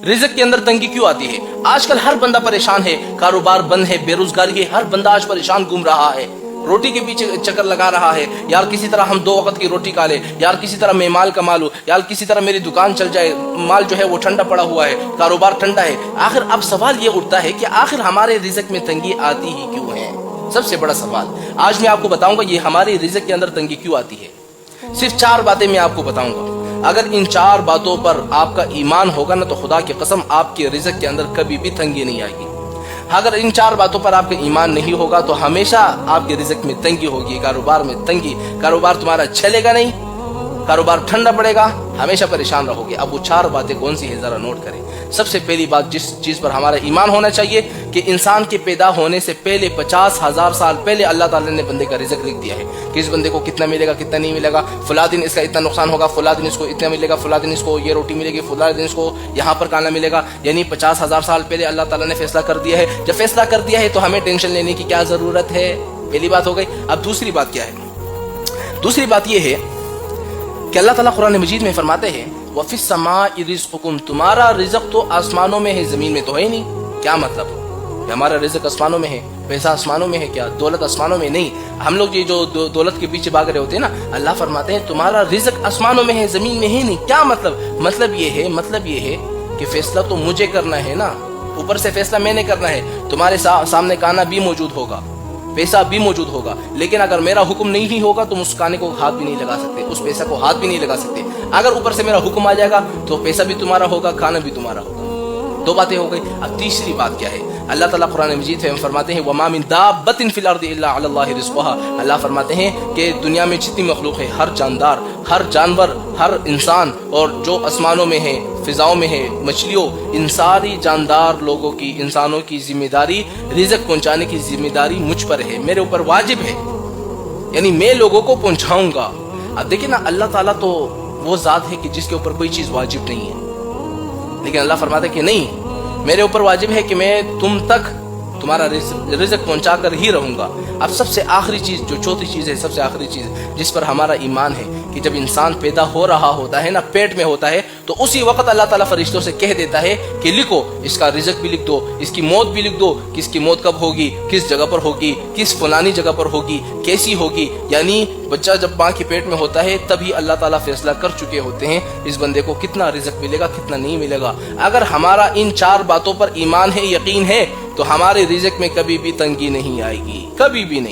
रिज़्क़ के अंदर तंगी क्यों आती है? आजकल हर बंदा परेशान है, कारोबार बंद है, बेरोजगारी है, हर बंदा आज परेशान घूम रहा है, रोटी के पीछे चक्कर लगा रहा है। यार किसी तरह हम 2 वक्त की रोटी खा ले, यार किसी तरह मैं माल कमा लूं, यार किसी तरह मेरी दुकान चल जाए, माल जो है वो ठंडा पड़ा हुआ है, कारोबार ठंडा है। आखिर अब सवाल ये उठता है कि आखिर हमारे रिज़्क़ में तंगी आती ही क्यों है? सबसे बड़ा सवाल आज मैं आपको बताऊंगा, ये हमारे रिज़्क़ के अंदर तंगी क्यों आती है। सिर्फ 4 बातें मैं आपको बताऊंगा। अगर इन 4 बातों पर आपका ईमान होगा ना, तो खुदा की कसम आपके रिज़्क़ के अंदर कभी भी तंगी नहीं आएगी। अगर इन 4 बातों पर आपका ईमान नहीं होगा तो हमेशा आपके रिज़्क़ में तंगी होगी, कारोबार में तंगी, कारोबार तुम्हारा चलेगा नहीं, कारोबार ठंडा पड़ेगा, हमेशा परेशान रहोगे। अब वो 4 बातें कौन सी है जरा नोट करें। सबसे पहली बात जिस चीज पर हमारा ईमान होना चाहिए कि इंसान के पैदा होने से पहले 50,000 साल पहले अल्लाह ताला ने बंदे का रिज़्क़ लिख दिया है कि इस बंदे को कितना मिलेगा, कितना नहीं मिलेगा, फला दिन इसका इतना नुकसान होगा, फला दिन इसको इतना मिलेगा, फला दिन इसको ये रोटी मिलेगी, फला दिन इसको यहाँ पर खाना मिलेगा। यानी 50,000 साल पहले अल्लाह ताला ने फैसला कर दिया है। जब फैसला कर दिया है तो हमें टेंशन लेने की क्या जरूरत है? पहली बात हो गई। अब दूसरी बात क्या है? दूसरी बात यह है कि अल्लाह ताला कुरान मजीद में फरमाते हैं वफ़िस समाई रिज़्क़ुकुम, तुम्हारा रिज़्क़ तो आसमानों में है, जमीन में तो है नहीं। क्या मतलब? हमारा रिज़्क़ आसमानों में है, पैसा आसमानों में है, क्या दौलत आसमानों में नहीं? हम लोग ये जो दौलत के पीछे भाग रहे होते हैं ना, अल्लाह फरमाते हैं तुम्हारा रिज़्क़ आसमानों में है, जमीन में है नहीं। क्या मतलब? मतलब ये है कि फैसला तो मुझे करना है ना, ऊपर से फैसला मैंने करना है। तुम्हारे सामने खाना भी मौजूद होगा, पैसा भी मौजूद होगा, लेकिन अगर मेरा हुक्म नहीं होगा तो उस खाने को हाथ भी नहीं लगा सकते, उस पैसा को हाथ भी नहीं लगा सकते। अगर ऊपर से मेरा हुक्म आ जाएगा तो पैसा भी तुम्हारा होगा, खाना भी तुम्हारा होगा। 2 बातें हो गई। अब तीसरी बात क्या है? अल्लाह ताला कुरान मजीद में फरमाते हैं वमा मिन दाब्बतिन फिल अर्दि इल्ला अलल्लाहि रिज़्क़ुहा। अल्लाह फरमाते हैं कि दुनिया में जितनी मखलूक है, हर जानदार, हर जानवर, हर इंसान और जो आसमानों में है, फिजाओं में है, मछलियों, इन सारी जानदार लोगों की, इंसानों की जिम्मेदारी, रिज़्क़ पहुंचाने की जिम्मेदारी मुझ पर है, मेरे ऊपर वाजिब है, यानी मैं लोगों को पहुंचाऊंगा। अब देखिए ना, अल्लाह ताला तो वो ज़ात है कि जिसके ऊपर कोई चीज़ वाजिब नहीं है, लेकिन अल्लाह फरमाता है कि नहीं, मेरे ऊपर वाजिब है कि मैं तुम तक तुम्हारा रिज़्क़ पहुंचा कर ही रहूंगा। अब सबसे आखिरी चीज़, जो चौथी चीज़ है, सबसे आखिरी चीज़ जिस पर हमारा ईमान है कि जब इंसान पैदा हो रहा होता है ना, पेट में होता है, तो उसी वक्त अल्लाह ताला फरिश्तों से कह देता है कि लिखो, इसका रिज़्क़ भी लिख दो, इसकी मौत भी लिख दो, किसकी मौत कब होगी, किस जगह पर होगी, किस फलानी जगह पर होगी, कैसी होगी। यानी बच्चा जब माँ के पेट में होता है तभी अल्लाह ताला फैसला कर चुके होते हैं इस बंदे को कितना रिज़्क़ मिलेगा, कितना नहीं मिलेगा। अगर हमारा इन 4 बातों पर ईमान है, यकीन है, तो हमारे रिज़्क़ में कभी भी तंगी नहीं आएगी, कभी भी नहीं।